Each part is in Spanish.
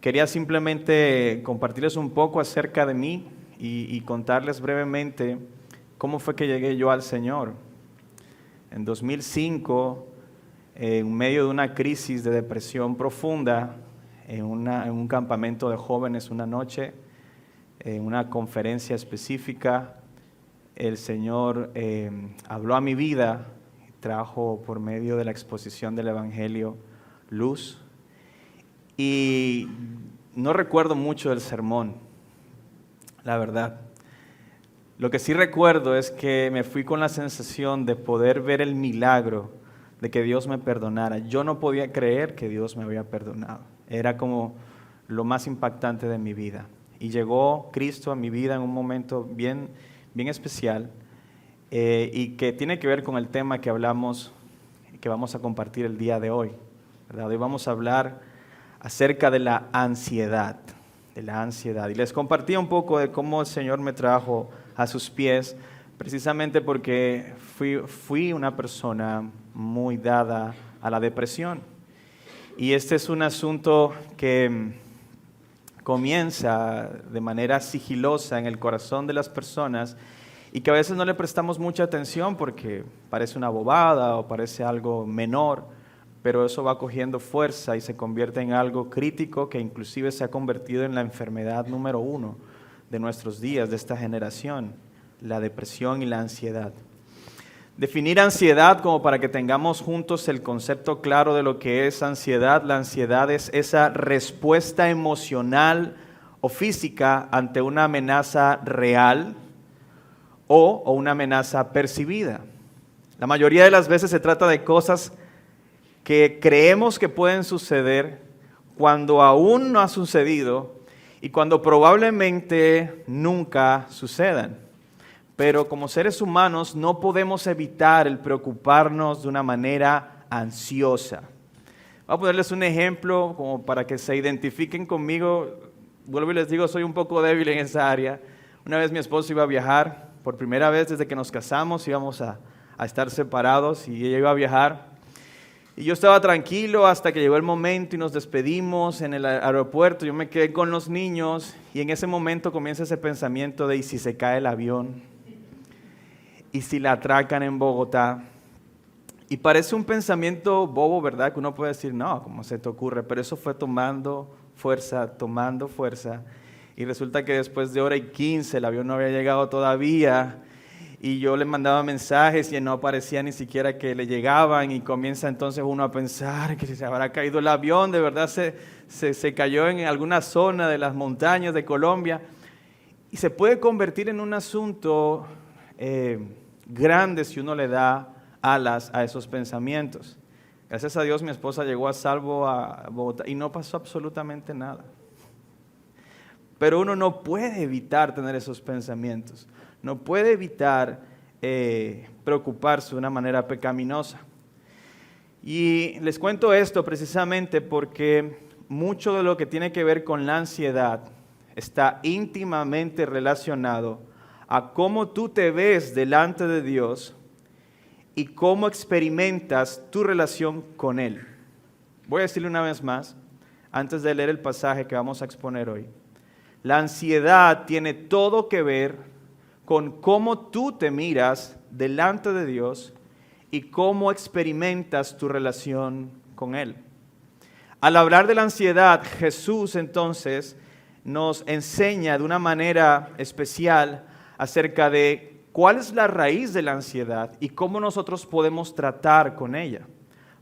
Quería simplemente compartirles un poco acerca de mí y contarles brevemente cómo fue que llegué yo al Señor. En 2005, en medio de una crisis de depresión profunda, en un campamento de jóvenes una noche, en una conferencia específica, el Señor habló a mi vida, trajo por medio de la exposición del Evangelio luz. Y no recuerdo mucho del sermón, la verdad. Lo que sí recuerdo es que me fui con la sensación de poder ver el milagro de que Dios me perdonara. Yo no podía creer que Dios me había perdonado. Era como lo más impactante de mi vida. Y llegó Cristo a mi vida en un momento bien especial y que tiene que ver con el tema que hablamos, que vamos a compartir el día de hoy, ¿verdad? Hoy vamos a hablar acerca de la ansiedad, Y les compartí un poco de cómo el Señor me trajo a sus pies, precisamente porque fui una persona muy dada a la depresión. Y este es un asunto que comienza de manera sigilosa en el corazón de las personas y que a veces no le prestamos mucha atención porque parece una bobada o parece algo menor, pero eso va cogiendo fuerza y se convierte en algo crítico que inclusive se ha convertido en la enfermedad número 1 de nuestros días, de esta generación, la depresión y la ansiedad. Definir ansiedad como para que tengamos juntos el concepto claro de lo que es ansiedad. La ansiedad es esa respuesta emocional o física ante una amenaza real o una amenaza percibida. La mayoría de las veces se trata de cosas que creemos que pueden suceder cuando aún no ha sucedido y cuando probablemente nunca sucedan. Pero como seres humanos no podemos evitar el preocuparnos de una manera ansiosa. Voy a ponerles un ejemplo como para que se identifiquen conmigo. Vuelvo y les digo, soy un poco débil en esa área. Una vez mi esposo iba a viajar, por primera vez desde que nos casamos íbamos a estar separados y ella iba a viajar. Y yo estaba tranquilo hasta que llegó el momento y nos despedimos en el aeropuerto. Yo me quedé con los niños y en ese momento comienza ese pensamiento de ¿y si se cae el avión? ¿Y si la atracan en Bogotá? Y parece un pensamiento bobo, ¿verdad? Que uno puede decir, no, ¿cómo se te ocurre? Pero eso fue tomando fuerza. Y resulta que después de 1:15 el avión no había llegado todavía. Y yo le mandaba mensajes y no aparecía ni siquiera que le llegaban y comienza entonces uno a pensar que se habrá caído el avión, de verdad se cayó en alguna zona de las montañas de Colombia y se puede convertir en un asunto grande si uno le da alas a esos pensamientos. Gracias a Dios mi esposa llegó a salvo a Bogotá y no pasó absolutamente nada. Pero uno no puede evitar tener esos pensamientos. No puede evitar preocuparse de una manera pecaminosa. Y les cuento esto precisamente porque mucho de lo que tiene que ver con la ansiedad está íntimamente relacionado a cómo tú te ves delante de Dios y cómo experimentas tu relación con Él. Voy a decirle una vez más, antes de leer el pasaje que vamos a exponer hoy. La ansiedad tiene todo que ver con cómo tú te miras delante de Dios y cómo experimentas tu relación con Él. Al hablar de la ansiedad, Jesús entonces nos enseña de una manera especial acerca de cuál es la raíz de la ansiedad y cómo nosotros podemos tratar con ella.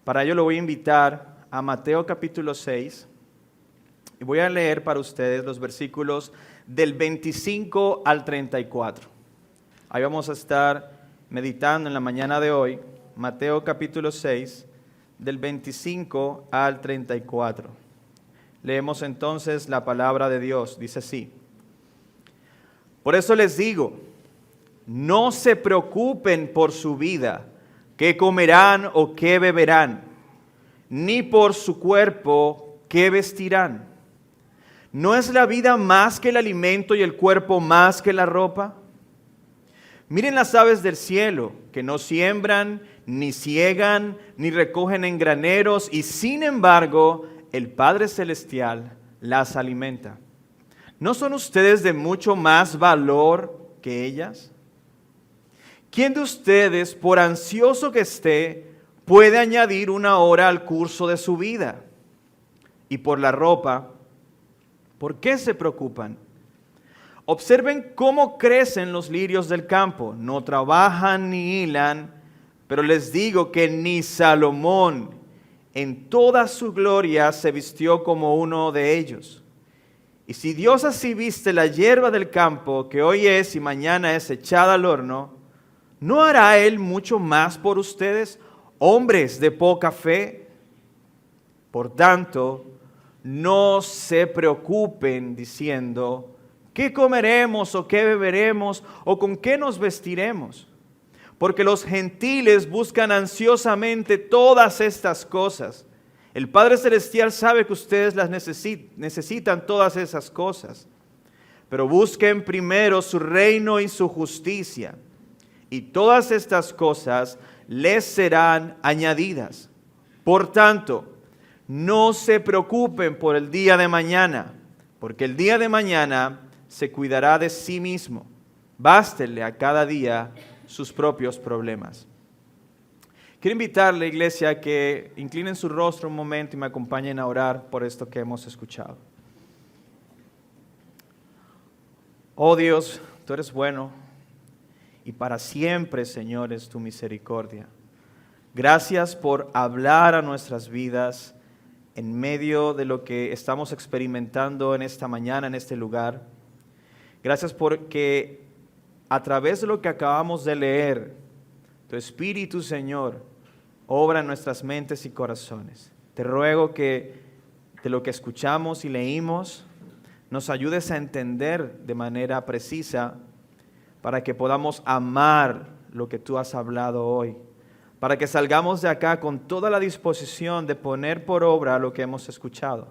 Para ello lo voy a invitar a Mateo capítulo 6 y voy a leer para ustedes los versículos del 25 al 34. Ahí vamos a estar meditando en la mañana de hoy, Mateo capítulo 6, del 25 al 34. Leemos entonces la palabra de Dios, dice así. Por eso les digo, no se preocupen por su vida, qué comerán o qué beberán, ni por su cuerpo, qué vestirán. ¿No es la vida más que el alimento y el cuerpo más que la ropa? Miren las aves del cielo, que no siembran, ni ciegan, ni recogen en graneros, y sin embargo, el Padre Celestial las alimenta. ¿No son ustedes de mucho más valor que ellas? ¿Quién de ustedes, por ansioso que esté, puede añadir una hora al curso de su vida? Y por la ropa, ¿por qué se preocupan? Observen cómo crecen los lirios del campo. No trabajan ni hilan, pero les digo que ni Salomón en toda su gloria se vistió como uno de ellos. Y si Dios así viste la hierba del campo, que hoy es y mañana es echada al horno, ¿no hará Él mucho más por ustedes, hombres de poca fe? Por tanto, no se preocupen diciendo, ¿qué comeremos o qué beberemos o con qué nos vestiremos? Porque los gentiles buscan ansiosamente todas estas cosas. El Padre Celestial sabe que ustedes las necesitan todas esas cosas. Pero busquen primero su reino y su justicia, y todas estas cosas les serán añadidas. Por tanto, no se preocupen por el día de mañana, porque el día de mañana se cuidará de sí mismo. Bástenle a cada día sus propios problemas. Quiero invitarle, iglesia, a que inclinen su rostro un momento y me acompañen a orar por esto que hemos escuchado. Oh Dios, tú eres bueno. Y para siempre, Señor, es tu misericordia. Gracias por hablar a nuestras vidas en medio de lo que estamos experimentando en esta mañana, en este lugar. Gracias porque a través de lo que acabamos de leer, tu Espíritu, Señor, obra en nuestras mentes y corazones. Te ruego que de lo que escuchamos y leímos, nos ayudes a entender de manera precisa para que podamos amar lo que tú has hablado hoy, para que salgamos de acá con toda la disposición de poner por obra lo que hemos escuchado.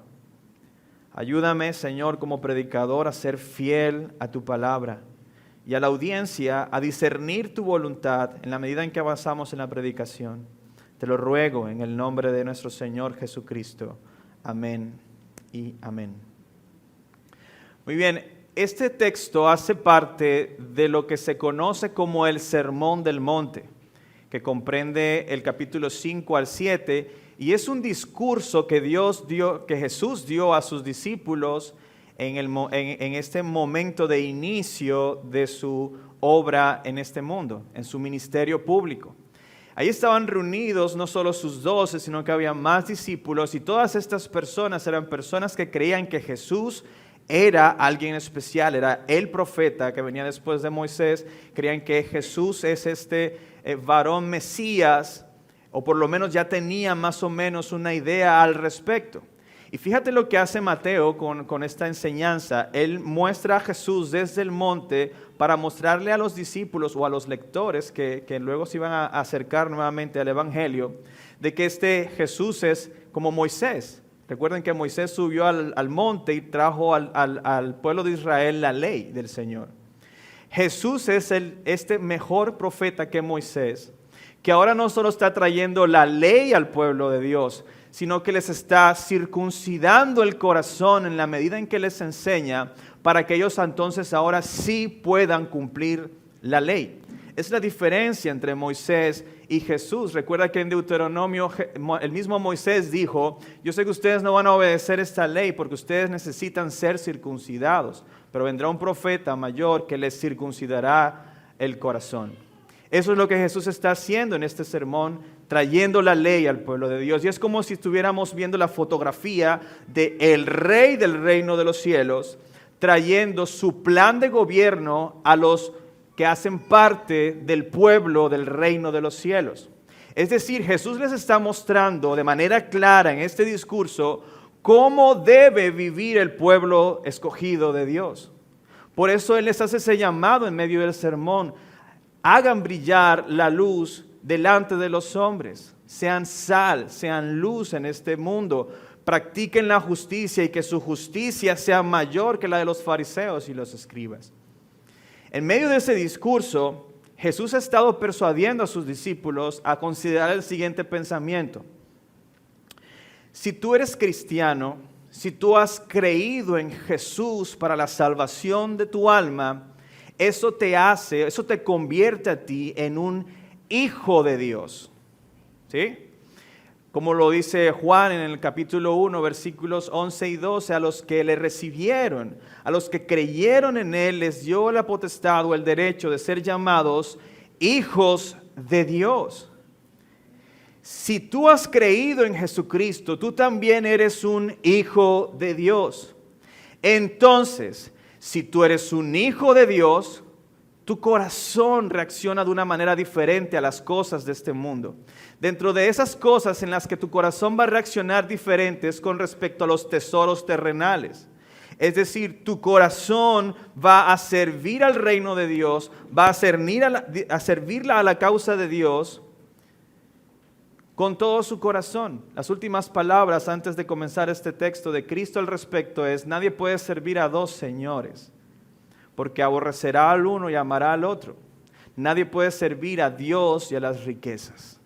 Ayúdame, Señor, como predicador a ser fiel a tu palabra y a la audiencia a discernir tu voluntad en la medida en que avanzamos en la predicación. Te lo ruego en el nombre de nuestro Señor Jesucristo. Amén y amén. Muy bien. Este texto hace parte de lo que se conoce como el Sermón del Monte, que comprende el capítulo 5 al 7, y es un discurso que Jesús dio a sus discípulos en este momento de inicio de su obra en este mundo, en su ministerio público. Ahí estaban reunidos no solo sus 12, sino que había más discípulos, y todas estas personas eran personas que creían que Jesús era alguien especial, era el profeta que venía después de Moisés. Creían que Jesús es este varón Mesías, o por lo menos ya tenía más o menos una idea al respecto. Y fíjate lo que hace Mateo con esta enseñanza. Él muestra a Jesús desde el monte para mostrarle a los discípulos o a los lectores que luego se iban a acercar nuevamente al Evangelio, de que este Jesús es como Moisés. Recuerden que Moisés subió al monte y trajo al pueblo de Israel la ley del Señor. Jesús es este mejor profeta que Moisés, que ahora no solo está trayendo la ley al pueblo de Dios, sino que les está circuncidando el corazón en la medida en que les enseña, para que ellos entonces ahora sí puedan cumplir la ley. Es la diferencia entre Moisés y Jesús. Recuerda que en Deuteronomio el mismo Moisés dijo: yo sé que ustedes no van a obedecer esta ley porque ustedes necesitan ser circuncidados, pero vendrá un profeta mayor que les circuncidará el corazón. Eso es lo que Jesús está haciendo en este sermón, trayendo la ley al pueblo de Dios. Y es como si estuviéramos viendo la fotografía del rey del reino de los cielos, trayendo su plan de gobierno a los que hacen parte del pueblo del reino de los cielos. Es decir, Jesús les está mostrando de manera clara en este discurso cómo debe vivir el pueblo escogido de Dios. Por eso Él les hace ese llamado en medio del sermón: hagan brillar la luz delante de los hombres, sean sal, sean luz en este mundo, practiquen la justicia y que su justicia sea mayor que la de los fariseos y los escribas. En medio de ese discurso, Jesús ha estado persuadiendo a sus discípulos a considerar el siguiente pensamiento: si tú eres cristiano, si tú has creído en Jesús para la salvación de tu alma, eso te convierte a ti en un hijo de Dios. ¿Sí? Como lo dice Juan en el capítulo 1, versículos 11 y 12, a los que le recibieron, a los que creyeron en Él, les dio la potestad o el derecho de ser llamados hijos de Dios. Si tú has creído en Jesucristo, tú también eres un hijo de Dios. Entonces, si tú eres un hijo de Dios, tu corazón reacciona de una manera diferente a las cosas de este mundo. Dentro de esas cosas en las que tu corazón va a reaccionar diferente es con respecto a los tesoros terrenales. Es decir, tu corazón va a servir al reino de Dios, va a servirla a la causa de Dios con todo su corazón. Las últimas palabras antes de comenzar este texto de Cristo al respecto es: nadie puede servir a dos señores, porque aborrecerá al uno y amará al otro. Nadie puede servir a Dios y a las riquezas.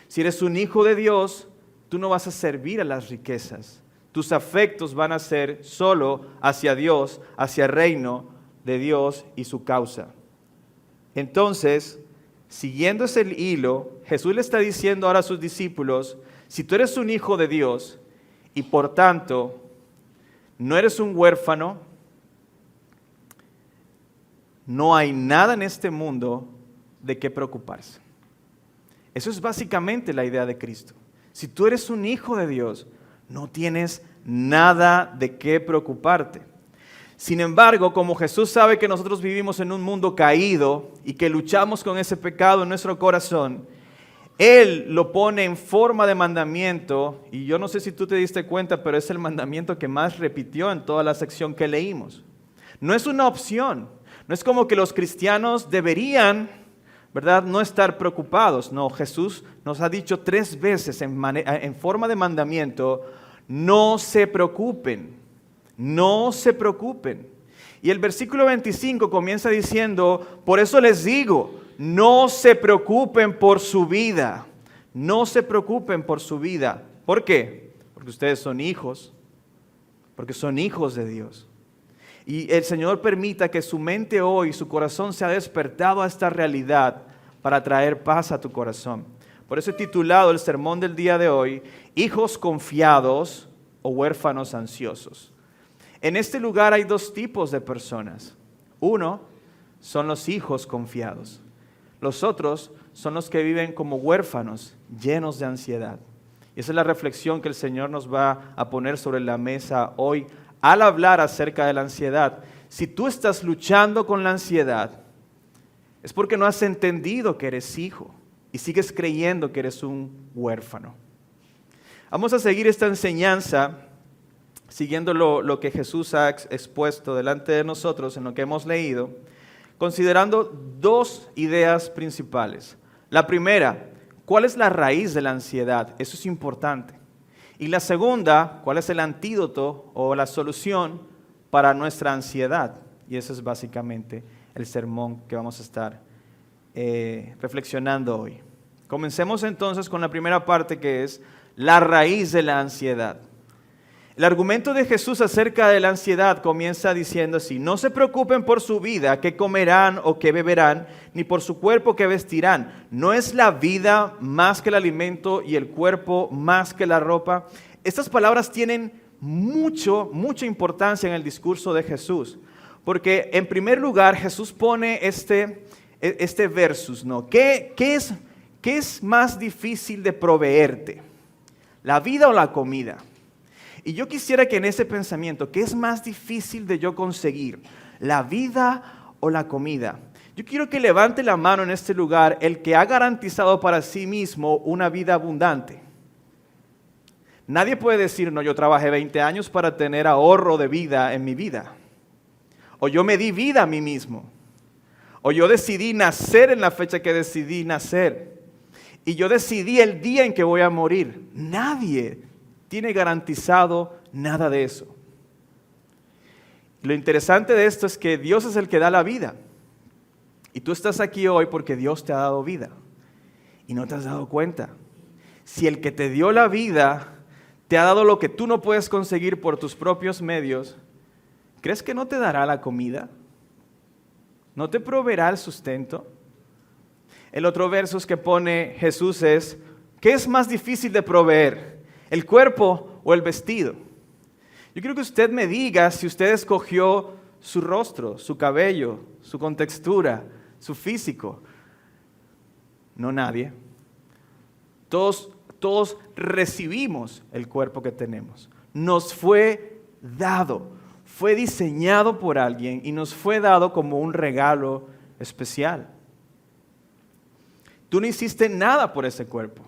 Si eres un hijo de Dios, tú no vas a servir a las riquezas. Tus afectos van a ser solo hacia Dios, hacia el reino de Dios y su causa. Entonces, siguiendo ese hilo, Jesús le está diciendo ahora a sus discípulos: si tú eres un hijo de Dios y por tanto no eres un huérfano, no hay nada en este mundo de qué preocuparse. Eso es básicamente la idea de Cristo. Si tú eres un hijo de Dios, no tienes nada de qué preocuparte. Sin embargo, como Jesús sabe que nosotros vivimos en un mundo caído y que luchamos con ese pecado en nuestro corazón, Él lo pone en forma de mandamiento, y yo no sé si tú te diste cuenta, pero es el mandamiento que más repitió en toda la sección que leímos. No es una opción. No es como que los cristianos deberían, ¿verdad?, no estar preocupados. No, Jesús nos ha dicho 3 veces en forma de mandamiento: no se preocupen, no se preocupen. Y el versículo 25 comienza diciendo: por eso les digo, no se preocupen por su vida. No se preocupen por su vida. ¿Por qué? Porque ustedes son hijos, porque son hijos de Dios. Y el Señor permita que su mente hoy, su corazón sea despertado a esta realidad para traer paz a tu corazón. Por eso he titulado el sermón del día de hoy: hijos confiados o huérfanos ansiosos. En este lugar hay 2 tipos de personas. Uno son los hijos confiados. Los otros son los que viven como huérfanos, llenos de ansiedad. Y esa es la reflexión que el Señor nos va a poner sobre la mesa hoy al hablar acerca de la ansiedad. Si tú estás luchando con la ansiedad, es porque no has entendido que eres hijo y sigues creyendo que eres un huérfano. Vamos a seguir esta enseñanza siguiendo lo que Jesús ha expuesto delante de nosotros en lo que hemos leído, considerando 2 ideas principales. La primera: ¿cuál es la raíz de la ansiedad? Eso es importante. Y la segunda: ¿cuál es el antídoto o la solución para nuestra ansiedad? Y ese es básicamente el sermón que vamos a estar reflexionando hoy. Comencemos entonces con la primera parte, que es la raíz de la ansiedad. El argumento de Jesús acerca de la ansiedad comienza diciendo así: no se preocupen por su vida, qué comerán o qué beberán, ni por su cuerpo qué vestirán. ¿No es la vida más que el alimento y el cuerpo más que la ropa? Estas palabras tienen mucha importancia en el discurso de Jesús, porque en primer lugar Jesús pone este versus, ¿no? ¿Qué es más difícil de proveerte? ¿La vida o la comida? Y yo quisiera que en ese pensamiento, ¿qué es más difícil de yo conseguir? ¿La vida o la comida? Yo quiero que levante la mano en este lugar el que ha garantizado para sí mismo una vida abundante. Nadie puede decir: no, yo trabajé 20 años para tener ahorro de vida en mi vida. O yo me di vida a mí mismo. O yo decidí nacer en la fecha que decidí nacer. Y yo decidí el día en que voy a morir. Nadie tiene garantizado nada de eso. Lo interesante de esto es que Dios es el que da la vida. Y tú estás aquí hoy porque Dios te ha dado vida. Y no te has dado cuenta. Si el que te dio la vida te ha dado lo que tú no puedes conseguir por tus propios medios, ¿crees que no te dará la comida? ¿No te proveerá el sustento? El otro verso que pone Jesús es, ¿qué es más difícil de proveer? ¿El cuerpo o el vestido? Yo quiero que usted me diga si usted escogió su rostro, su cabello, su contextura, su físico. No, nadie. Todos recibimos el cuerpo que tenemos. Nos fue dado, fue diseñado por alguien y nos fue dado como un regalo especial. Tú no hiciste nada por ese cuerpo,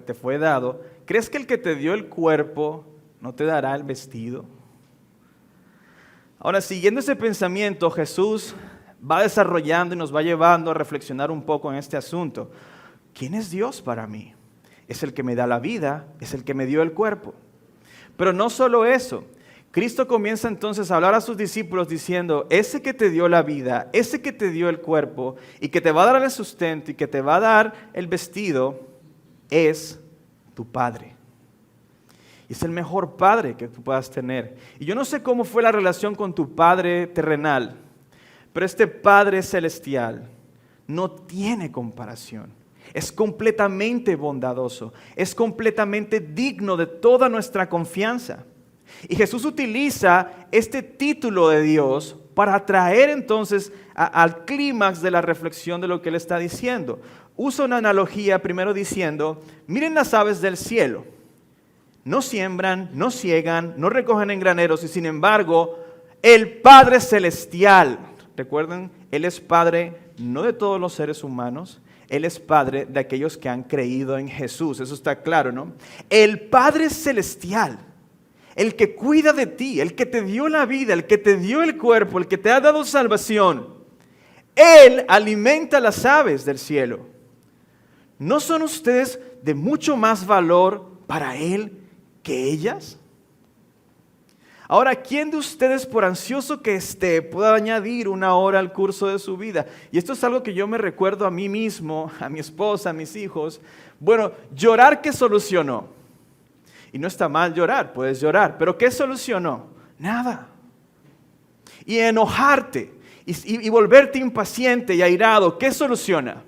te fue dado. ¿Crees que el que te dio el cuerpo no te dará el vestido? Ahora, siguiendo ese pensamiento, Jesús va desarrollando y nos va llevando a reflexionar un poco en este asunto. ¿Quién es Dios para mí? Es el que me da la vida, es el que me dio el cuerpo. Pero no solo eso. Cristo comienza entonces a hablar a sus discípulos diciendo, ese que te dio la vida, ese que te dio el cuerpo y que te va a dar el sustento y que te va a dar el vestido, es tu Padre. Y es el mejor Padre que tú puedas tener. Y yo no sé cómo fue la relación con tu Padre terrenal, pero este Padre celestial no tiene comparación. Es completamente bondadoso, es completamente digno de toda nuestra confianza. Y Jesús utiliza este título de Dios para traer entonces al clímax de la reflexión de lo que Él está diciendo. Usa una analogía primero diciendo, miren las aves del cielo. No siembran, no ciegan, no recogen en graneros y sin embargo, el Padre Celestial, recuerden, Él es Padre no de todos los seres humanos, Él es Padre de aquellos que han creído en Jesús, eso está claro, ¿no? El Padre Celestial, el que cuida de ti, el que te dio la vida, el que te dio el cuerpo, el que te ha dado salvación, Él alimenta las aves del cielo. ¿No son ustedes de mucho más valor para Él que ellas? Ahora, ¿quién de ustedes, por ansioso que esté, pueda añadir una hora al curso de su vida? Y esto es algo que yo me recuerdo a mí mismo, a mi esposa, a mis hijos. Bueno, llorar, ¿qué solucionó? Y no está mal llorar, puedes llorar, pero ¿qué solucionó? Nada. Y enojarte y volverte impaciente y airado, ¿qué soluciona?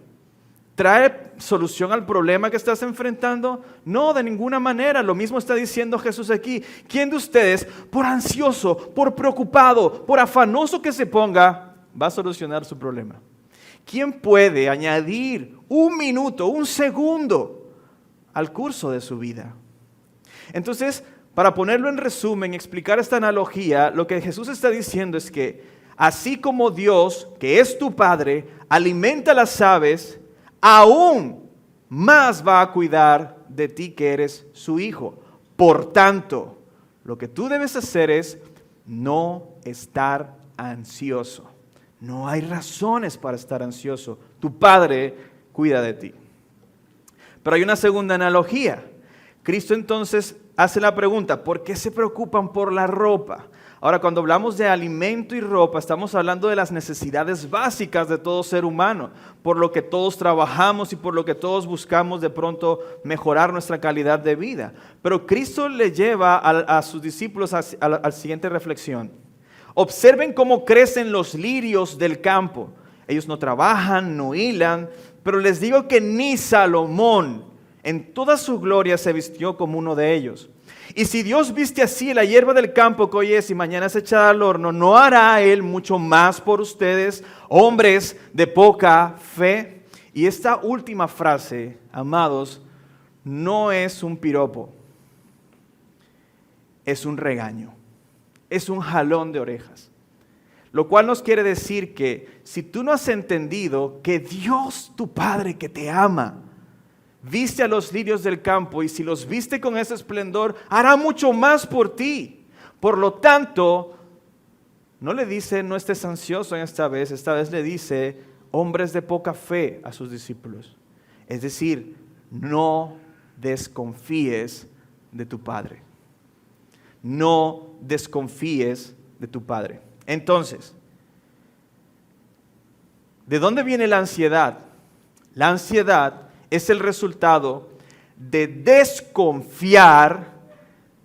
¿Trae solución al problema que estás enfrentando? No, de ninguna manera. Lo mismo está diciendo Jesús aquí. ¿Quién de ustedes, por ansioso, por preocupado, por afanoso que se ponga, va a solucionar su problema? ¿Quién puede añadir un minuto, un segundo al curso de su vida? Entonces, para ponerlo en resumen, explicar esta analogía, lo que Jesús está diciendo es que así como Dios, que es tu Padre, alimenta las aves, aún más va a cuidar de ti que eres su hijo. Por tanto, lo que tú debes hacer es no estar ansioso. No hay razones para estar ansioso. Tu Padre cuida de ti. Pero hay una segunda analogía. Cristo entonces hace la pregunta, ¿por qué se preocupan por la ropa? Ahora, cuando hablamos de alimento y ropa, estamos hablando de las necesidades básicas de todo ser humano, por lo que todos trabajamos y por lo que todos buscamos de pronto mejorar nuestra calidad de vida. Pero Cristo le lleva a sus discípulos a la siguiente reflexión. Observen cómo crecen los lirios del campo. Ellos no trabajan, no hilan, pero les digo que ni Salomón en toda su gloria se vistió como uno de ellos. Y si Dios viste así la hierba del campo que hoy es y mañana es echada al horno, ¿no hará Él mucho más por ustedes, hombres de poca fe? Y esta última frase, amados, no es un piropo, es un regaño, es un jalón de orejas. Lo cual nos quiere decir que si tú no has entendido que Dios, tu Padre que te ama, viste a los lirios del campo y si los viste con ese esplendor, hará mucho más por ti. Por lo tanto, no le dice no estés ansioso esta vez le dice hombres de poca fe a sus discípulos. Es decir, no desconfíes de tu Padre. No desconfíes de tu Padre. Entonces, ¿de dónde viene la ansiedad? La ansiedad es el resultado de desconfiar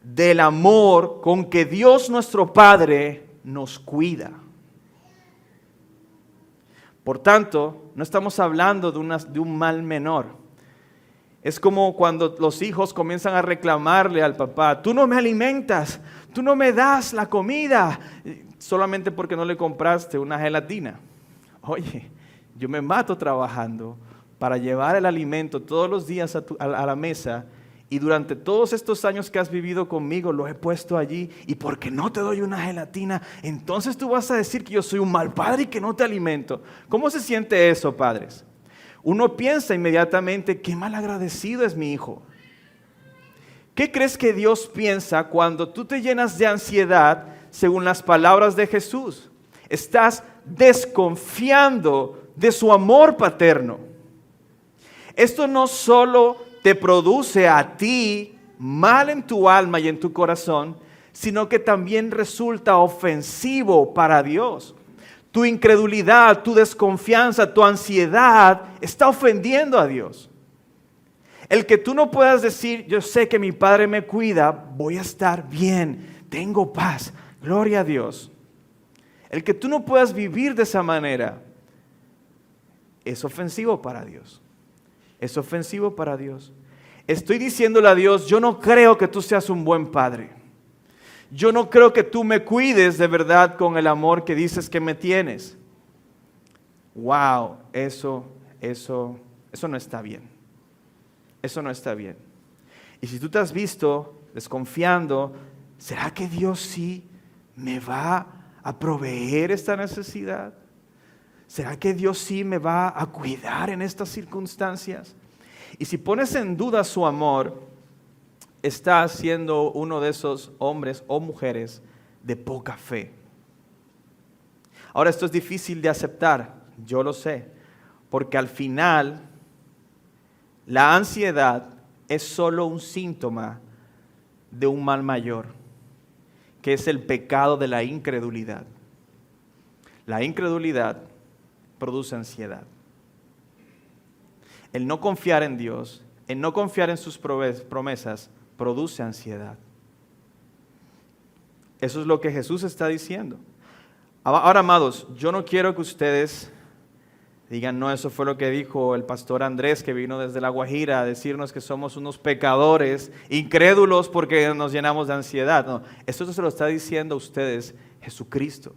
del amor con que Dios nuestro Padre nos cuida. Por tanto, no estamos hablando de un mal menor. Es como cuando los hijos comienzan a reclamarle al papá: tú no me alimentas, tú no me das la comida, solamente porque no le compraste una gelatina. Oye, yo me mato trabajando para llevar el alimento todos los días a la mesa, y durante todos estos años que has vivido conmigo lo he puesto allí, y porque no te doy una gelatina, entonces tú vas a decir que yo soy un mal padre y que no te alimento. ¿Cómo se siente eso, padres? Uno piensa inmediatamente: qué mal agradecido es mi hijo. ¿Qué crees que Dios piensa cuando tú te llenas de ansiedad según las palabras de Jesús? Estás desconfiando de su amor paterno. Esto no solo te produce a ti mal en tu alma y en tu corazón, sino que también resulta ofensivo para Dios. Tu incredulidad, tu desconfianza, tu ansiedad está ofendiendo a Dios. El que tú no puedas decir: yo sé que mi Padre me cuida, voy a estar bien, tengo paz, gloria a Dios. El que tú no puedas vivir de esa manera es ofensivo para Dios. Es ofensivo para Dios. Estoy diciéndole a Dios: yo no creo que tú seas un buen padre. Yo no creo que tú me cuides de verdad con el amor que dices que me tienes. Wow, eso no está bien. Eso no está bien. Y si tú te has visto desconfiando, ¿será que Dios sí me va a proveer esta necesidad? ¿Será que Dios sí me va a cuidar en estas circunstancias? Y si pones en duda su amor, estás siendo uno de esos hombres o mujeres de poca fe. Ahora, esto es difícil de aceptar, yo lo sé, porque al final la ansiedad es solo un síntoma de un mal mayor, que es el pecado de la incredulidad. La incredulidad produce ansiedad. El no confiar en Dios, el no confiar en sus promesas, produce ansiedad. Eso es lo que Jesús está diciendo. Ahora, amados, yo no quiero que ustedes digan: no, eso fue lo que dijo el pastor Andrés, que vino desde La Guajira a decirnos que somos unos pecadores, incrédulos porque nos llenamos de ansiedad. No, esto se lo está diciendo a ustedes Jesucristo,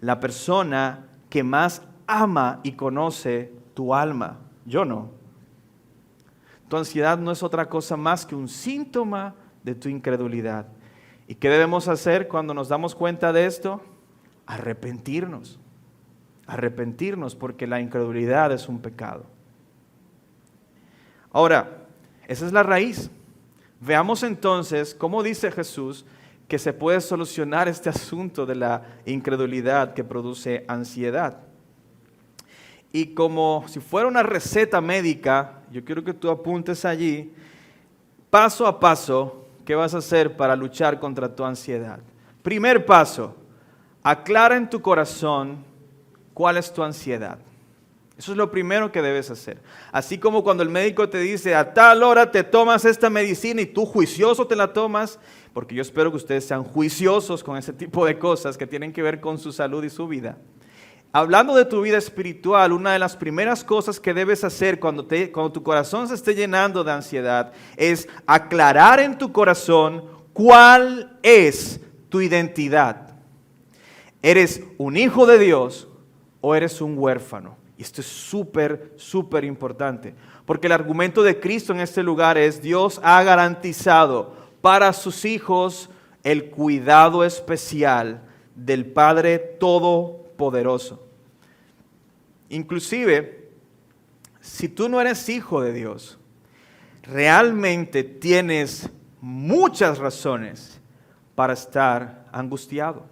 la persona que más ama y conoce tu alma. Yo no. Tu ansiedad no es otra cosa más que un síntoma de tu incredulidad. ¿Y qué debemos hacer cuando nos damos cuenta de esto? Arrepentirnos. Arrepentirnos, porque la incredulidad es un pecado. Ahora, esa es la raíz. Veamos entonces cómo dice Jesús que se puede solucionar este asunto de la incredulidad que produce ansiedad. Y como si fuera una receta médica, yo quiero que tú apuntes allí, paso a paso, ¿qué vas a hacer para luchar contra tu ansiedad? Primer paso: aclara en tu corazón cuál es tu ansiedad. Eso es lo primero que debes hacer. Así como cuando el médico te dice: a tal hora te tomas esta medicina, y tú juicioso te la tomas, porque yo espero que ustedes sean juiciosos con ese tipo de cosas que tienen que ver con su salud y su vida. Hablando de tu vida espiritual, una de las primeras cosas que debes hacer cuando tu corazón se esté llenando de ansiedad es aclarar en tu corazón cuál es tu identidad. ¿Eres un hijo de Dios o eres un huérfano? Y esto es súper, súper importante, porque el argumento de Cristo en este lugar es: Dios ha garantizado para sus hijos el cuidado especial del Padre Todopoderoso. Inclusive, si tú no eres hijo de Dios, realmente tienes muchas razones para estar angustiado,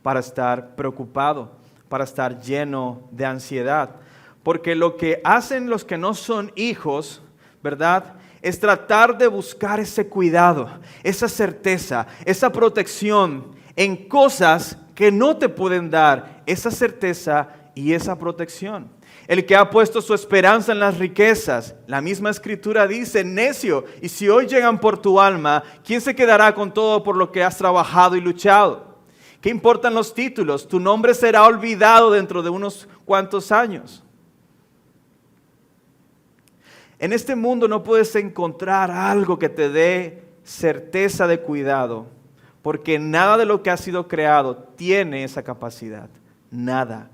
para estar preocupado, para estar lleno de ansiedad. Porque lo que hacen los que no son hijos, ¿verdad?, es tratar de buscar ese cuidado, esa certeza, esa protección en cosas que no te pueden dar esa certeza y esa protección. El que ha puesto su esperanza en las riquezas. La misma escritura dice, necio, y si hoy llegan por tu alma, ¿quién se quedará con todo por lo que has trabajado y luchado? ¿Qué importan los títulos? Tu nombre será olvidado dentro de unos cuantos años. En este mundo no puedes encontrar algo que te dé certeza de cuidado, porque nada de lo que ha sido creado tiene esa capacidad. Nada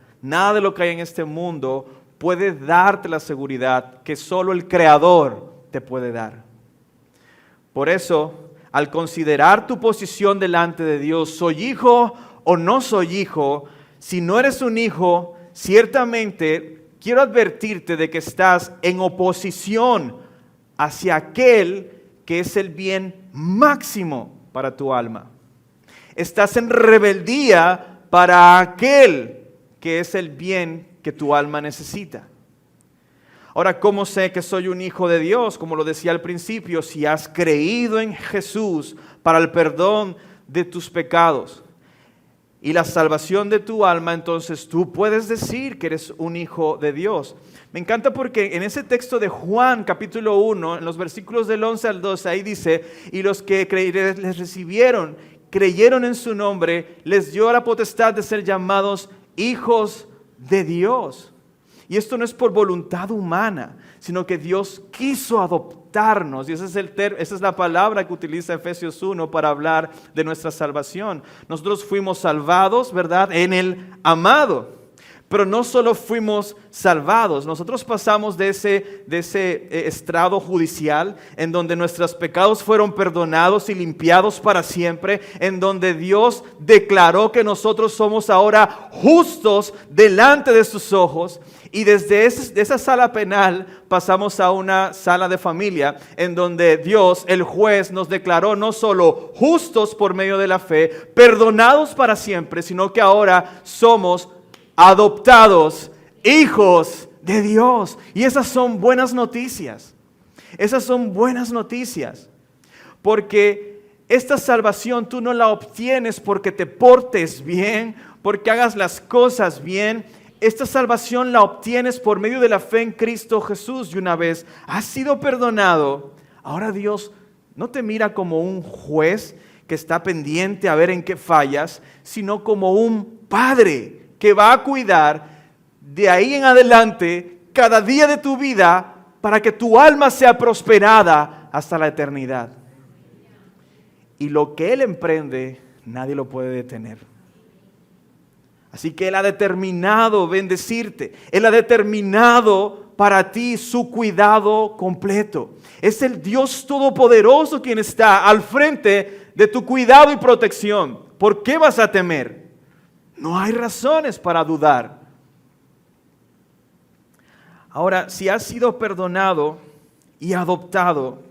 de lo que hay en este mundo puede darte la seguridad que solo el Creador te puede dar. Por eso, al considerar tu posición delante de Dios, ¿soy hijo o no soy hijo? Si no eres un hijo, ciertamente quiero advertirte de que estás en oposición hacia aquel que es el bien máximo para tu alma. Estás en rebeldía para aquel que es el bien que tu alma necesita. Ahora, ¿cómo sé que soy un hijo de Dios? Como lo decía al principio, si has creído en Jesús para el perdón de tus pecados y la salvación de tu alma, entonces tú puedes decir que eres un hijo de Dios. Me encanta porque en ese texto de Juan capítulo 1, en los versículos del 11 al 12, ahí dice, y los que les recibieron, creyeron en su nombre, les dio la potestad de ser llamados hijos de Dios. Y esto no es por voluntad humana, sino que Dios quiso adoptarnos. Y esa es la palabra que utiliza Efesios 1 para hablar de nuestra salvación. Nosotros fuimos salvados, ¿verdad?, en el amado. Pero no solo fuimos salvados, nosotros pasamos de ese estrado judicial en donde nuestros pecados fueron perdonados y limpiados para siempre, en donde Dios declaró que nosotros somos ahora justos delante de sus ojos. Y desde esa sala penal pasamos a una sala de familia en donde Dios, el juez, nos declaró no solo justos por medio de la fe, perdonados para siempre, sino que ahora somos adoptados hijos de Dios. Y esas son buenas noticias. Esas son buenas noticias. Porque esta salvación tú no la obtienes porque te portes bien, porque hagas las cosas bien. Esta salvación la obtienes por medio de la fe en Cristo Jesús. Y una vez has sido perdonado, ahora Dios no te mira como un juez que está pendiente a ver en qué fallas, sino como un padre que va a cuidar de ahí en adelante cada día de tu vida para que tu alma sea prosperada hasta la eternidad. Y lo que Él emprende, nadie lo puede detener. Así que Él ha determinado bendecirte. Él ha determinado para ti su cuidado completo. Es el Dios Todopoderoso quien está al frente de tu cuidado y protección. ¿Por qué vas a temer? No hay razones para dudar. Ahora, si has sido perdonado y adoptado,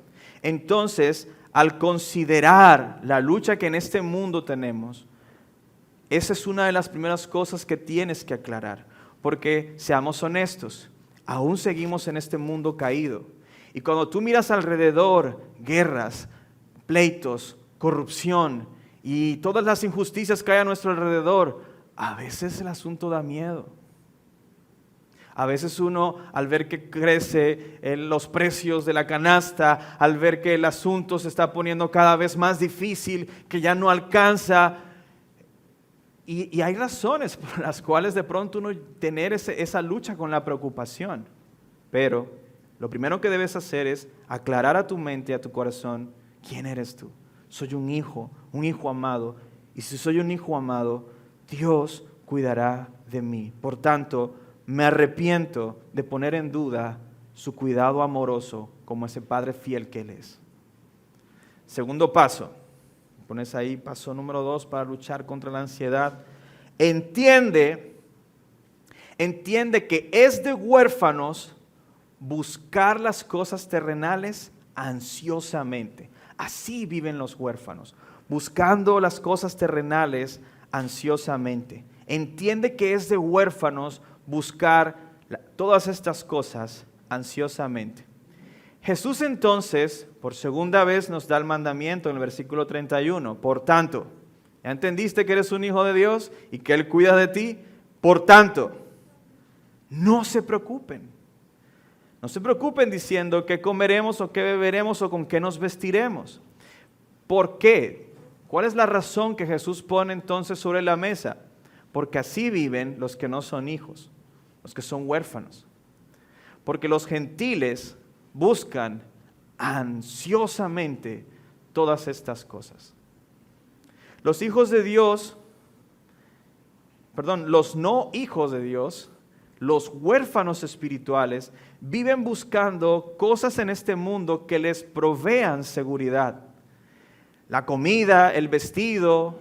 entonces, al considerar la lucha que en este mundo tenemos, esa es una de las primeras cosas que tienes que aclarar. Porque, seamos honestos, aún seguimos en este mundo caído. Y cuando tú miras alrededor, guerras, pleitos, corrupción y todas las injusticias que hay a nuestro alrededor, a veces el asunto da miedo. A veces uno, al ver que crece los precios de la canasta, al ver que el asunto se está poniendo cada vez más difícil, que ya no alcanza, y hay razones por las cuales de pronto uno tener esa lucha con la preocupación. Pero lo primero que debes hacer es aclarar a tu mente y a tu corazón, ¿quién eres tú? Soy un hijo amado, y si soy un hijo amado, Dios cuidará de mí. Por tanto, me arrepiento de poner en duda su cuidado amoroso como ese Padre fiel que Él es. Segundo paso, pones ahí paso número 2 para luchar contra la ansiedad. Entiende que es de huérfanos buscar las cosas terrenales ansiosamente. Así viven los huérfanos, buscando las cosas terrenales ansiosamente. Entiende que es de huérfanos buscar todas estas cosas ansiosamente. Jesús entonces, por segunda vez, nos da el mandamiento en el versículo 31. Por tanto, ¿ya entendiste que eres un hijo de Dios y que Él cuida de ti? Por tanto, No se preocupen. No se preocupen diciendo qué comeremos o qué beberemos o con qué nos vestiremos. ¿Por qué? ¿Cuál es la razón que Jesús pone entonces sobre la mesa? Porque así viven los que no son hijos, los que son huérfanos. Porque los gentiles buscan ansiosamente todas estas cosas. Los hijos de Dios, los no hijos de Dios, los huérfanos espirituales, viven buscando cosas en este mundo que les provean seguridad. La comida, el vestido,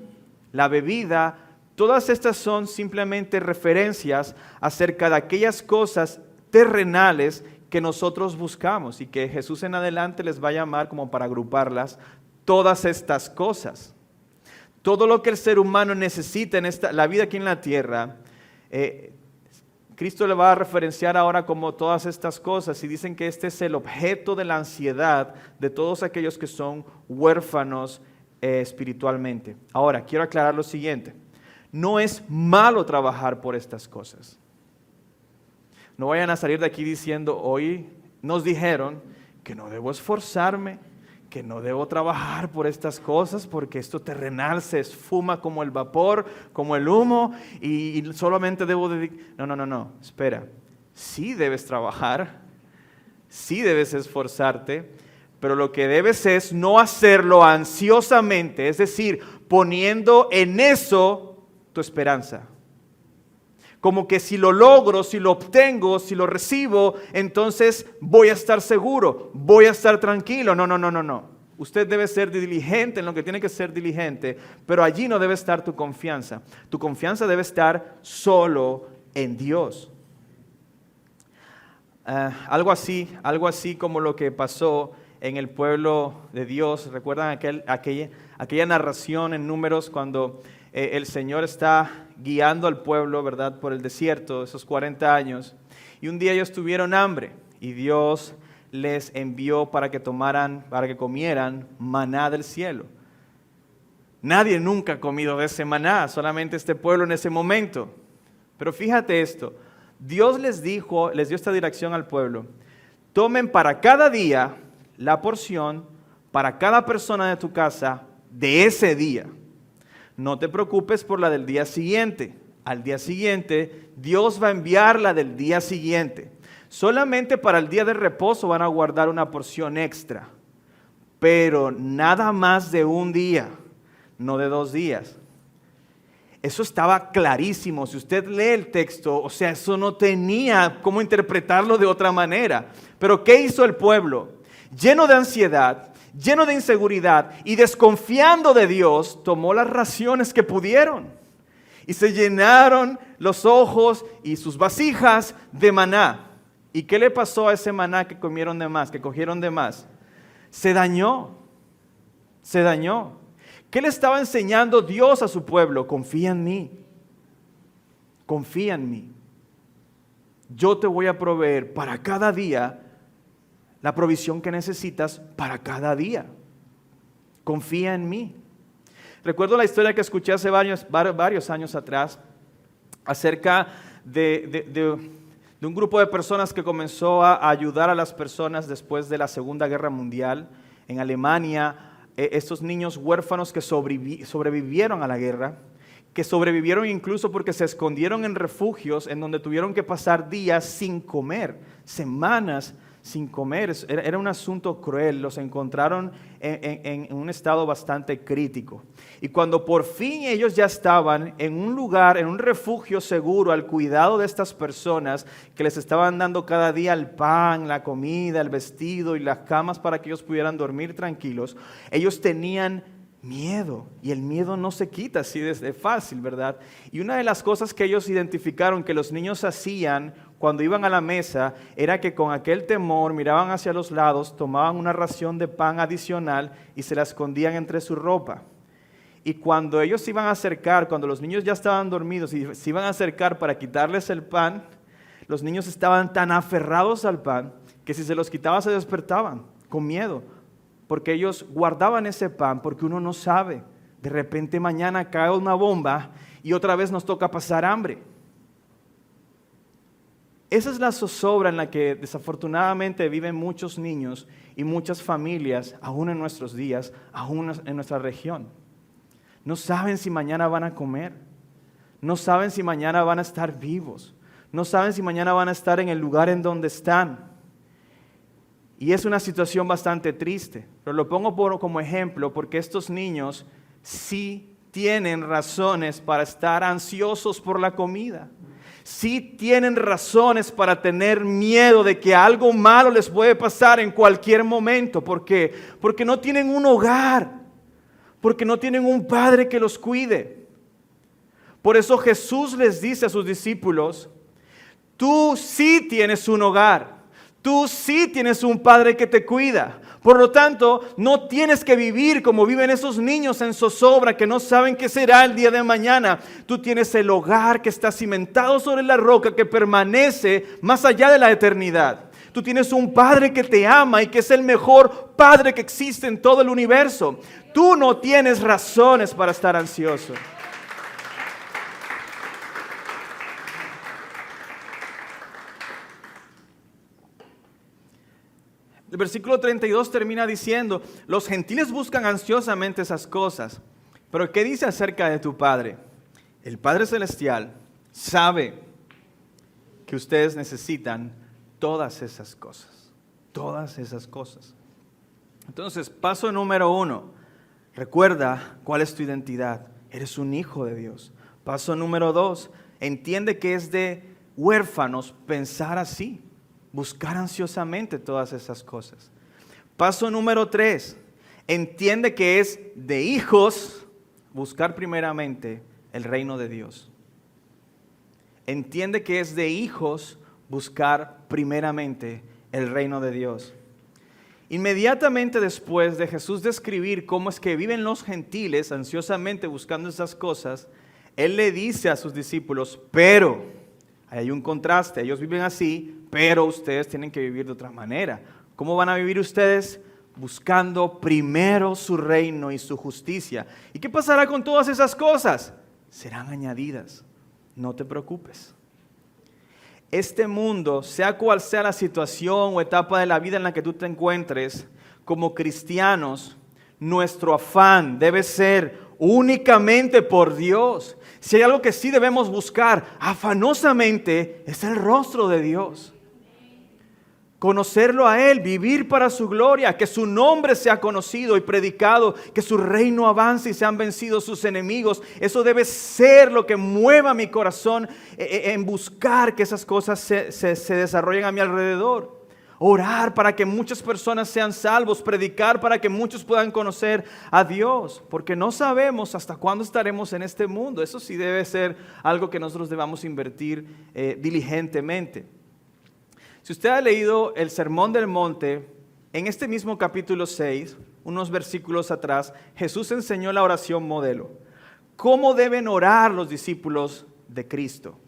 la bebida, todas estas son simplemente referencias acerca de aquellas cosas terrenales que nosotros buscamos y que Jesús en adelante les va a llamar como para agruparlas, todas estas cosas. Todo lo que el ser humano necesita en la vida aquí en la tierra, Cristo le va a referenciar ahora como todas estas cosas y dicen que este es el objeto de la ansiedad de todos aquellos que son huérfanos espiritualmente. Ahora, quiero aclarar lo siguiente. No es malo trabajar por estas cosas. No vayan a salir de aquí diciendo, hoy nos dijeron que no debo esforzarme, que no debo trabajar por estas cosas porque esto terrenal se esfuma como el vapor, como el humo y solamente debo dedicar. No, espera. Sí debes trabajar, sí debes esforzarte, pero lo que debes es no hacerlo ansiosamente, es decir, poniendo en eso tu esperanza. Como que si lo logro, si lo obtengo, si lo recibo, entonces voy a estar seguro, voy a estar tranquilo. No. Usted debe ser diligente en lo que tiene que ser diligente, pero allí no debe estar tu confianza. Tu confianza debe estar solo en Dios. Algo así como lo que pasó en el pueblo de Dios. ¿Recuerdan aquella narración en Números cuando el Señor está guiando al pueblo, ¿verdad?, por el desierto, esos 40 años, y un día ellos tuvieron hambre, y Dios les envió para que comieran maná del cielo. Nadie nunca ha comido de ese maná, solamente este pueblo en ese momento. Pero fíjate esto, Dios les dio esta dirección al pueblo: tomen para cada día la porción para cada persona de tu casa de ese día. No te preocupes por la del día siguiente. Al día siguiente, Dios va a enviar la del día siguiente. Solamente para el día de reposo van a guardar una porción extra, pero nada más de un día, no de 2 días. Eso estaba clarísimo. Si usted lee el texto, o sea, eso no tenía cómo interpretarlo de otra manera. Pero ¿qué hizo el pueblo? Lleno de ansiedad, lleno de inseguridad y desconfiando de Dios, tomó las raciones que pudieron y se llenaron los ojos y sus vasijas de maná. ¿Y qué le pasó a ese maná que comieron de más, que cogieron de más? Se dañó. ¿Qué le estaba enseñando Dios a su pueblo? Confía en mí. Confía en mí. Yo te voy a proveer para cada día la provisión que necesitas para cada día. Confía en mí. Recuerdo la historia que escuché hace varios años atrás acerca de un grupo de personas que comenzó a ayudar a las personas después de la Segunda Guerra Mundial en Alemania. Estos niños huérfanos que sobrevivieron a la guerra, que sobrevivieron incluso porque se escondieron en refugios en donde tuvieron que pasar días sin comer, semanas sin comer. Era un asunto cruel. Los encontraron en un estado bastante crítico. Y cuando por fin ellos ya estaban en un lugar, en un refugio seguro, al cuidado de estas personas que les estaban dando cada día el pan, la comida, el vestido y las camas para que ellos pudieran dormir tranquilos, ellos tenían miedo, y el miedo no se quita así de fácil, ¿verdad? Y una de las cosas que ellos identificaron que los niños hacían cuando iban a la mesa era que con aquel temor miraban hacia los lados, tomaban una ración de pan adicional y se la escondían entre su ropa. Y cuando ellos se iban a acercar, cuando los niños ya estaban dormidos y se iban a acercar para quitarles el pan, los niños estaban tan aferrados al pan que si se los quitaba se despertaban con miedo. Porque ellos guardaban ese pan, porque uno no sabe. De repente mañana cae una bomba y otra vez nos toca pasar hambre. Esa es la zozobra en la que desafortunadamente viven muchos niños y muchas familias, aún en nuestros días, aún en nuestra región. No saben si mañana van a comer, no saben si mañana van a estar vivos, no saben si mañana van a estar en el lugar en donde están. Y es una situación bastante triste, pero lo pongo como ejemplo porque estos niños sí tienen razones para estar ansiosos por la comida. Sí tienen razones para tener miedo de que algo malo les puede pasar en cualquier momento. ¿Por qué? Porque no tienen un hogar, porque no tienen un padre que los cuide. Por eso Jesús les dice a sus discípulos, tú sí tienes un hogar, tú sí tienes un padre que te cuida. Por lo tanto, no tienes que vivir como viven esos niños en zozobra que no saben qué será el día de mañana. Tú tienes el hogar que está cimentado sobre la roca que permanece más allá de la eternidad. Tú tienes un padre que te ama y que es el mejor padre que existe en todo el universo. Tú no tienes razones para estar ansioso. El versículo 32 termina diciendo, los gentiles buscan ansiosamente esas cosas, pero ¿qué dice acerca de tu Padre? El Padre Celestial sabe que ustedes necesitan todas esas cosas, todas esas cosas. Entonces, paso número 1, recuerda cuál es tu identidad, eres un hijo de Dios. Paso número 2, entiende que es de huérfanos pensar así. Buscar ansiosamente todas esas cosas. Paso número 3, entiende que es de hijos buscar primeramente el reino de Dios. Entiende que es de hijos buscar primeramente el reino de Dios. Inmediatamente después de Jesús describir cómo es que viven los gentiles ansiosamente buscando esas cosas, Él le dice a sus discípulos, pero, hay un contraste, ellos viven así, pero ustedes tienen que vivir de otra manera. ¿Cómo van a vivir ustedes? Buscando primero su reino y su justicia. ¿Y qué pasará con todas esas cosas? Serán añadidas. No te preocupes. Este mundo, sea cual sea la situación o etapa de la vida en la que tú te encuentres, como cristianos, nuestro afán debe ser únicamente por Dios. Si hay algo que sí debemos buscar afanosamente, es el rostro de Dios. Conocerlo a Él, vivir para su gloria, que su nombre sea conocido y predicado, que su reino avance y sean vencidos sus enemigos. Eso debe ser lo que mueva mi corazón en buscar que esas cosas se desarrollen a mi alrededor. Orar para que muchas personas sean salvos, predicar para que muchos puedan conocer a Dios, porque no sabemos hasta cuándo estaremos en este mundo. Eso sí debe ser algo que nosotros debamos invertir diligentemente. Si usted ha leído el Sermón del Monte, en este mismo capítulo 6, unos versículos atrás, Jesús enseñó la oración modelo. ¿Cómo deben orar los discípulos de Cristo?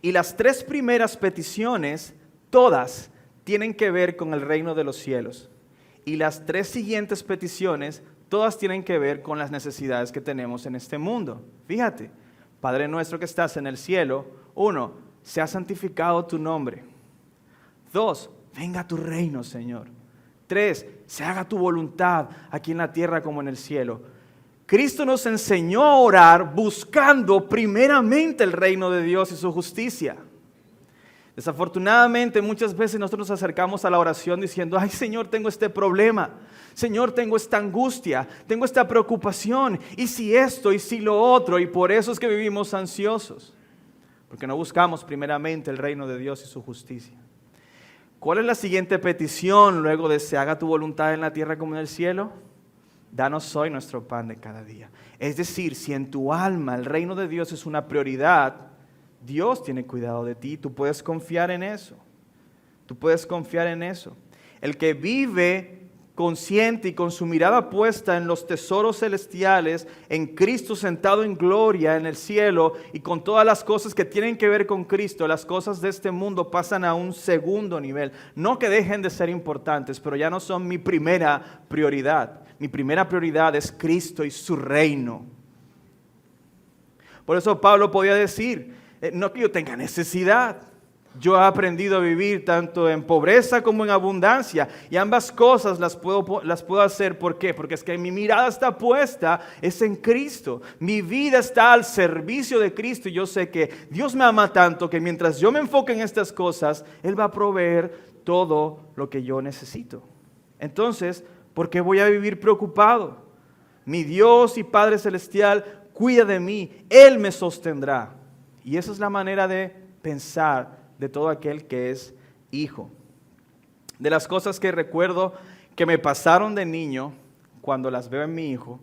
Y las 3 primeras peticiones, todas, tienen que ver con el reino de los cielos. Y las 3 siguientes peticiones, todas tienen que ver con las necesidades que tenemos en este mundo. Fíjate, Padre nuestro que estás en el cielo, 1, sea santificado tu nombre. 2, venga tu reino, Señor. 3, se haga tu voluntad aquí en la tierra como en el cielo. Cristo nos enseñó a orar buscando primeramente el reino de Dios y su justicia. Desafortunadamente muchas veces nosotros nos acercamos a la oración diciendo, ay Señor, tengo este problema, Señor, tengo esta angustia, tengo esta preocupación, y si esto, y si lo otro, y por eso es que vivimos ansiosos, porque no buscamos primeramente el reino de Dios y su justicia. ¿Cuál es la siguiente petición luego de se haga tu voluntad en la tierra como en el cielo? Danos hoy nuestro pan de cada día. Es decir, si en tu alma el reino de Dios es una prioridad, Dios tiene cuidado de ti, tú puedes confiar en eso. Tú puedes confiar en eso. El que vive consciente y con su mirada puesta en los tesoros celestiales, en Cristo sentado en gloria en el cielo y con todas las cosas que tienen que ver con Cristo, las cosas de este mundo pasan a un segundo nivel. No que dejen de ser importantes, pero ya no son mi primera prioridad. Mi primera prioridad es Cristo y su reino. Por eso Pablo podía decir, no que yo tenga necesidad, Yo he aprendido a vivir tanto en pobreza como en abundancia. Y ambas cosas las puedo hacer. ¿Por qué? Porque es que mi mirada está puesta, es en Cristo. Mi vida está al servicio de Cristo. Y yo sé que Dios me ama tanto que mientras yo me enfoque en estas cosas, Él va a proveer todo lo que yo necesito. Entonces, ¿por qué voy a vivir preocupado? Mi Dios y Padre Celestial cuida de mí. Él me sostendrá. Y esa es la manera de pensar de todo aquel que es hijo. De las cosas que recuerdo que me pasaron de niño, cuando las veo en mi hijo,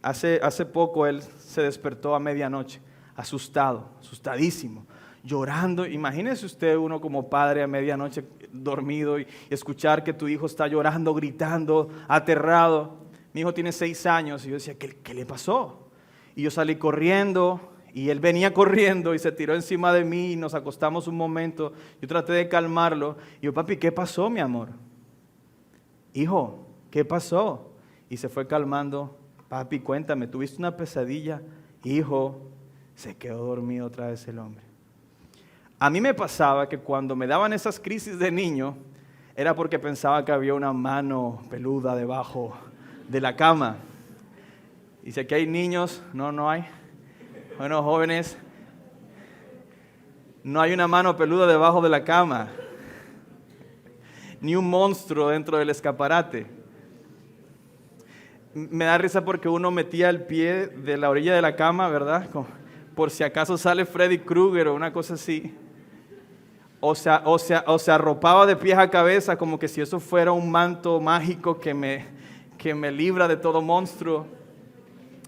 hace poco él se despertó a medianoche, asustadísimo, llorando. Imagínese usted uno como padre a medianoche dormido y escuchar que tu hijo está llorando, gritando, aterrado. Mi hijo tiene 6 años y yo decía, ¿qué le pasó? Y yo salí corriendo. Y él venía corriendo y se tiró encima de mí y nos acostamos un momento. Yo traté de calmarlo. Y yo, papi, ¿qué pasó, mi amor? Hijo, ¿qué pasó? Y se fue calmando. Papi, cuéntame, ¿tuviste una pesadilla? Hijo, se quedó dormido otra vez el hombre. A mí me pasaba que cuando me daban esas crisis de niño, era porque pensaba que había una mano peluda debajo de la cama. Y si aquí hay niños, no hay. Bueno, jóvenes, no hay una mano peluda debajo de la cama, ni un monstruo dentro del escaparate. Me da risa porque uno metía el pie de la orilla de la cama, ¿verdad? Por si acaso sale Freddy Krueger o una cosa así. O se arropaba de pies a cabeza como que si eso fuera un manto mágico que me libra de todo monstruo.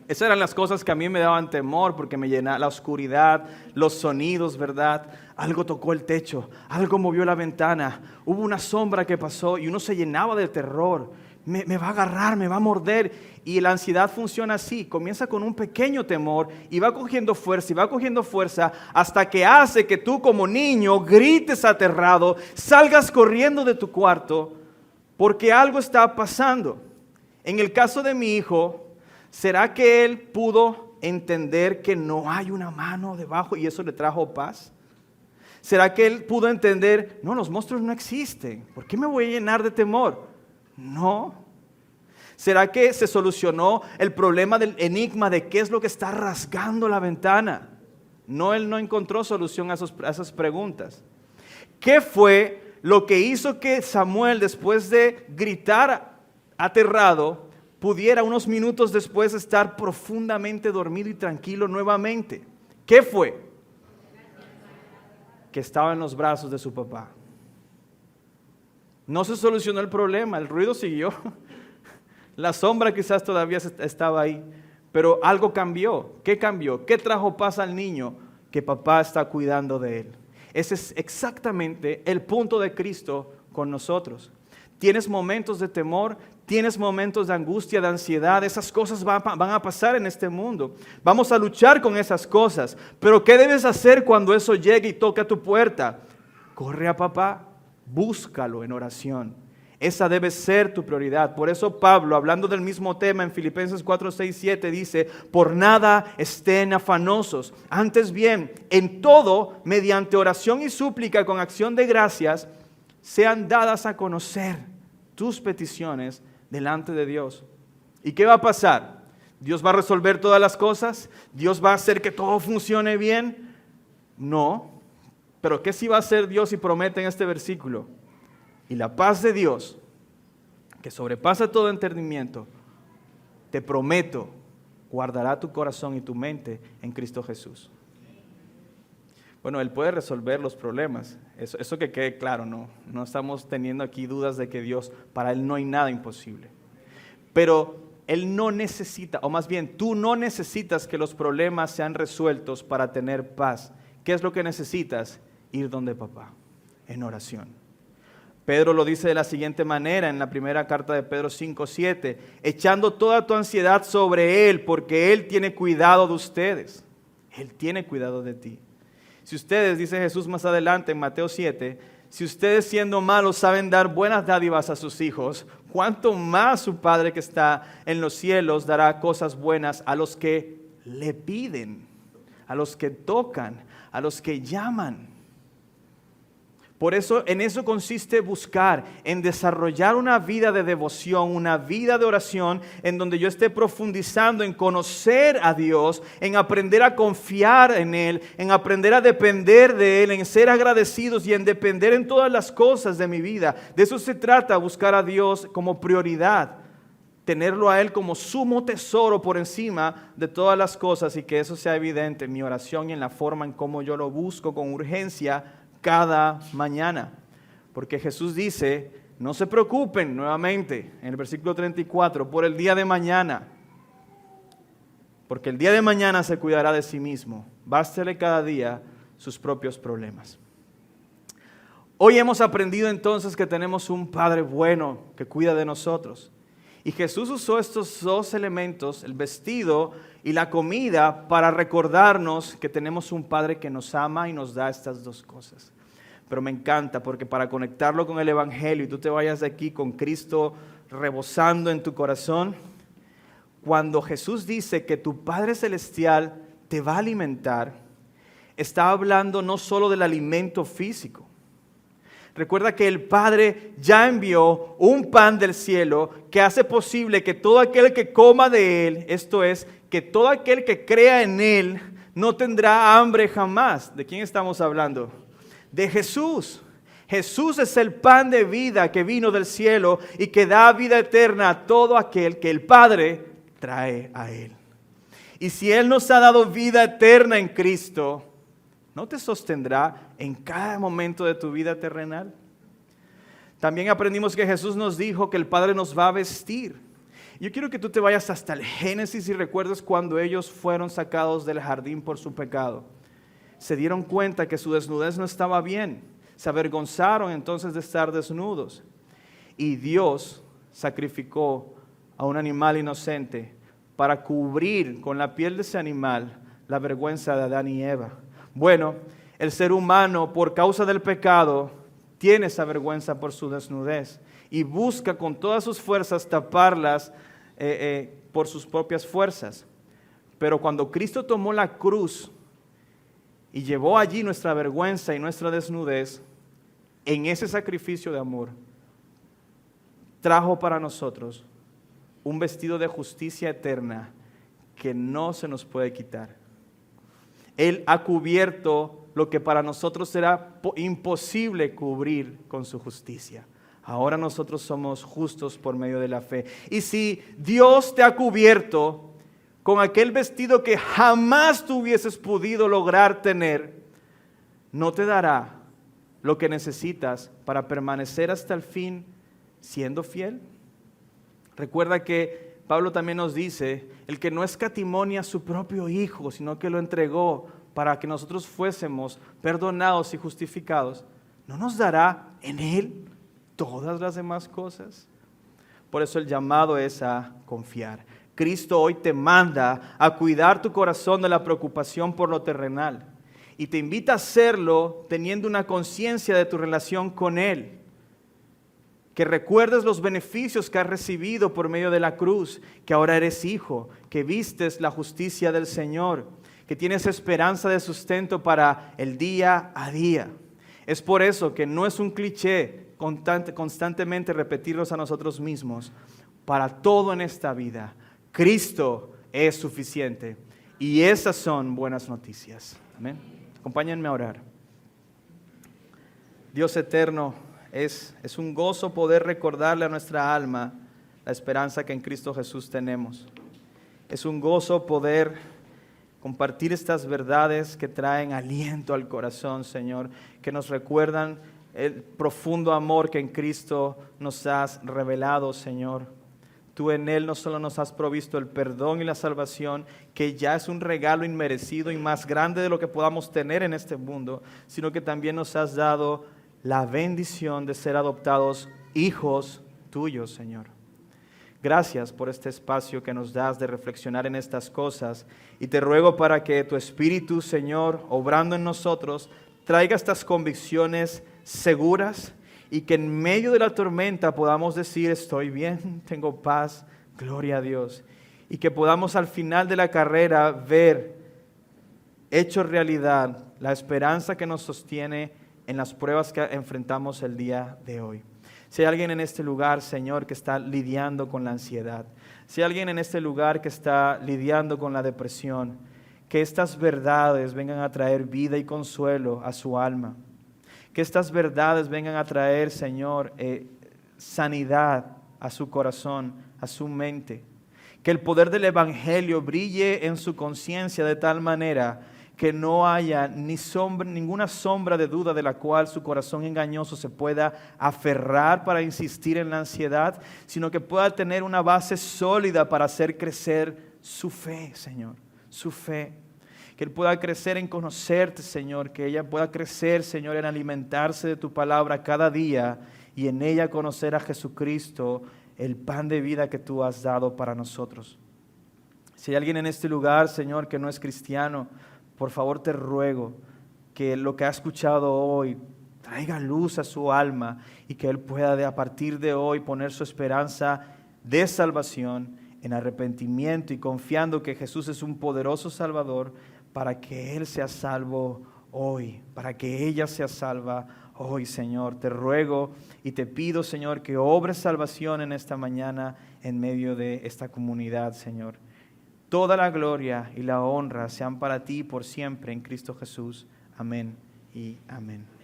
Esas eran las cosas que a mí me daban temor porque me llenaba la oscuridad, los sonidos, ¿verdad? Algo tocó el techo, algo movió la ventana, hubo una sombra que pasó y uno se llenaba de terror. Me va a agarrar, me va a morder. Y la ansiedad funciona así, comienza con un pequeño temor y va cogiendo fuerza hasta que hace que tú como niño grites aterrado, salgas corriendo de tu cuarto porque algo está pasando. En el caso de mi hijo, ¿será que él pudo entender que no hay una mano debajo y eso le trajo paz? ¿Será que él pudo entender, no, los monstruos no existen, ¿por qué me voy a llenar de temor? No. ¿Será que se solucionó el problema del enigma de qué es lo que está rasgando la ventana? No, él no encontró solución a esas preguntas. ¿Qué fue lo que hizo que Samuel, después de gritar aterrado, pudiera unos minutos después estar profundamente dormido y tranquilo nuevamente? ¿Qué fue? Que estaba en los brazos de su papá. No se solucionó el problema, el ruido siguió. La sombra quizás todavía estaba ahí, pero algo cambió. ¿Qué cambió? ¿Qué trajo paz al niño? Que papá está cuidando de él. Ese es exactamente el punto de Cristo con nosotros. Tienes momentos de temor, tienes momentos de angustia, de ansiedad. Esas cosas van a pasar en este mundo. Vamos a luchar con esas cosas. Pero ¿qué debes hacer cuando eso llegue y toque a tu puerta? Corre a papá, búscalo en oración. Esa debe ser tu prioridad. Por eso Pablo, hablando del mismo tema en Filipenses 4, 6, 7, dice, por nada estén afanosos. Antes bien, en todo, mediante oración y súplica con acción de gracias, sean dadas a conocer tus peticiones delante de Dios. ¿Y qué va a pasar? ¿Dios va a resolver todas las cosas? ¿Dios va a hacer que todo funcione bien? No. ¿Pero qué sí va a hacer Dios y promete en este versículo? Y la paz de Dios, que sobrepasa todo entendimiento, te prometo, guardará tu corazón y tu mente en Cristo Jesús. Bueno, Él puede resolver los problemas, eso que quede claro, no estamos teniendo aquí dudas de que Dios, para Él no hay nada imposible. Pero Él no necesita, o más bien tú no necesitas que los problemas sean resueltos para tener paz. ¿Qué es lo que necesitas? Ir donde papá, en oración. Pedro lo dice de la siguiente manera en la primera carta de Pedro 5:7, echando toda tu ansiedad sobre Él, porque Él tiene cuidado de ustedes. Él tiene cuidado de ti. Si ustedes, dice Jesús más adelante en Mateo 7, si ustedes siendo malos saben dar buenas dádivas a sus hijos, ¿cuánto más su Padre que está en los cielos dará cosas buenas a los que le piden, a los que tocan, a los que llaman? Por eso, en eso consiste buscar, en desarrollar una vida de devoción, una vida de oración, en donde yo esté profundizando en conocer a Dios, en aprender a confiar en Él, en aprender a depender de Él, en ser agradecidos y en depender en todas las cosas de mi vida. De eso se trata, buscar a Dios como prioridad, tenerlo a Él como sumo tesoro por encima de todas las cosas, y que eso sea evidente en mi oración y en la forma en cómo yo lo busco con urgencia cada mañana. Porque Jesús dice, no se preocupen, nuevamente en el versículo 34, por el día de mañana, porque el día de mañana se cuidará de sí mismo. Bástele cada día sus propios problemas. Hoy hemos aprendido entonces que tenemos un Padre bueno que cuida de nosotros. Y Jesús usó estos dos elementos, el vestido y la comida, para recordarnos que tenemos un Padre que nos ama y nos da estas dos cosas. Pero me encanta, porque para conectarlo con el Evangelio y tú te vayas de aquí con Cristo rebosando en tu corazón, cuando Jesús dice que tu Padre Celestial te va a alimentar, está hablando no solo del alimento físico. Recuerda que el Padre ya envió un pan del cielo que hace posible que todo aquel que coma de Él, esto es, que todo aquel que crea en Él, no tendrá hambre jamás. ¿De quién estamos hablando? De Jesús. Jesús es el pan de vida que vino del cielo y que da vida eterna a todo aquel que el Padre trae a Él. Y si Él nos ha dado vida eterna en Cristo, ¿no te sostendrá en cada momento de tu vida terrenal? También aprendimos que Jesús nos dijo que el Padre nos va a vestir. Yo quiero que tú te vayas hasta el Génesis y recuerdes cuando ellos fueron sacados del jardín por su pecado. Se dieron cuenta que su desnudez no estaba bien. Se avergonzaron entonces de estar desnudos. Y Dios sacrificó a un animal inocente para cubrir con la piel de ese animal la vergüenza de Adán y Eva. Bueno, el ser humano, por causa del pecado, tiene esa vergüenza por su desnudez y busca con todas sus fuerzas taparlas por sus propias fuerzas. Pero cuando Cristo tomó la cruz y llevó allí nuestra vergüenza y nuestra desnudez, en ese sacrificio de amor, trajo para nosotros un vestido de justicia eterna que no se nos puede quitar. Él ha cubierto lo que para nosotros era imposible cubrir con su justicia. Ahora nosotros somos justos por medio de la fe. Y si Dios te ha cubierto con aquel vestido que jamás tú hubieses podido lograr tener, ¿no te dará lo que necesitas para permanecer hasta el fin siendo fiel? Recuerda que Pablo también nos dice, el que no escatimonia a su propio Hijo, sino que lo entregó para que nosotros fuésemos perdonados y justificados, ¿no nos dará en Él todas las demás cosas? Por eso el llamado es a confiar. Cristo hoy te manda a cuidar tu corazón de la preocupación por lo terrenal y te invita a hacerlo teniendo una conciencia de tu relación con Él. Que recuerdes los beneficios que has recibido por medio de la cruz, que ahora eres hijo, que vistes la justicia del Señor, que tienes esperanza de sustento para el día a día. Es por eso que no es un cliché constantemente repetirlos a nosotros mismos. Para todo en esta vida, Cristo es suficiente. Y esas son buenas noticias. Amén. Acompáñenme a orar. Dios eterno, es un gozo poder recordarle a nuestra alma la esperanza que en Cristo Jesús tenemos. Es un gozo poder compartir estas verdades que traen aliento al corazón, Señor, que nos recuerdan el profundo amor que en Cristo nos has revelado, Señor. Tú en Él no solo nos has provisto el perdón y la salvación, que ya es un regalo inmerecido y más grande de lo que podamos tener en este mundo, sino que también nos has dado la bendición de ser adoptados hijos tuyos, Señor. Gracias por este espacio que nos das de reflexionar en estas cosas y te ruego para que tu Espíritu, Señor, obrando en nosotros, traiga estas convicciones seguras y que en medio de la tormenta podamos decir, estoy bien, tengo paz, gloria a Dios. Y que podamos al final de la carrera ver hecho realidad la esperanza que nos sostiene en las pruebas que enfrentamos el día de hoy. Si hay alguien en este lugar, Señor, que está lidiando con la ansiedad, si hay alguien en este lugar que está lidiando con la depresión, que estas verdades vengan a traer vida y consuelo a su alma. Que estas verdades vengan a traer, Señor, sanidad a su corazón, a su mente. Que el poder del Evangelio brille en su conciencia de tal manera que no haya ninguna sombra de duda de la cual su corazón engañoso se pueda aferrar para insistir en la ansiedad, sino que pueda tener una base sólida para hacer crecer su fe, Señor, su fe. Que Él pueda crecer en conocerte, Señor, que ella pueda crecer, Señor, en alimentarse de tu palabra cada día y en ella conocer a Jesucristo, el pan de vida que tú has dado para nosotros. Si hay alguien en este lugar, Señor, que no es cristiano, por favor te ruego que lo que ha escuchado hoy traiga luz a su alma y que él pueda a partir de hoy poner su esperanza de salvación en arrepentimiento y confiando que Jesús es un poderoso Salvador para que él sea salvo hoy, para que ella sea salva hoy, Señor. Te ruego y te pido, Señor, que obres salvación en esta mañana en medio de esta comunidad, Señor. Toda la gloria y la honra sean para ti por siempre en Cristo Jesús. Amén y amén.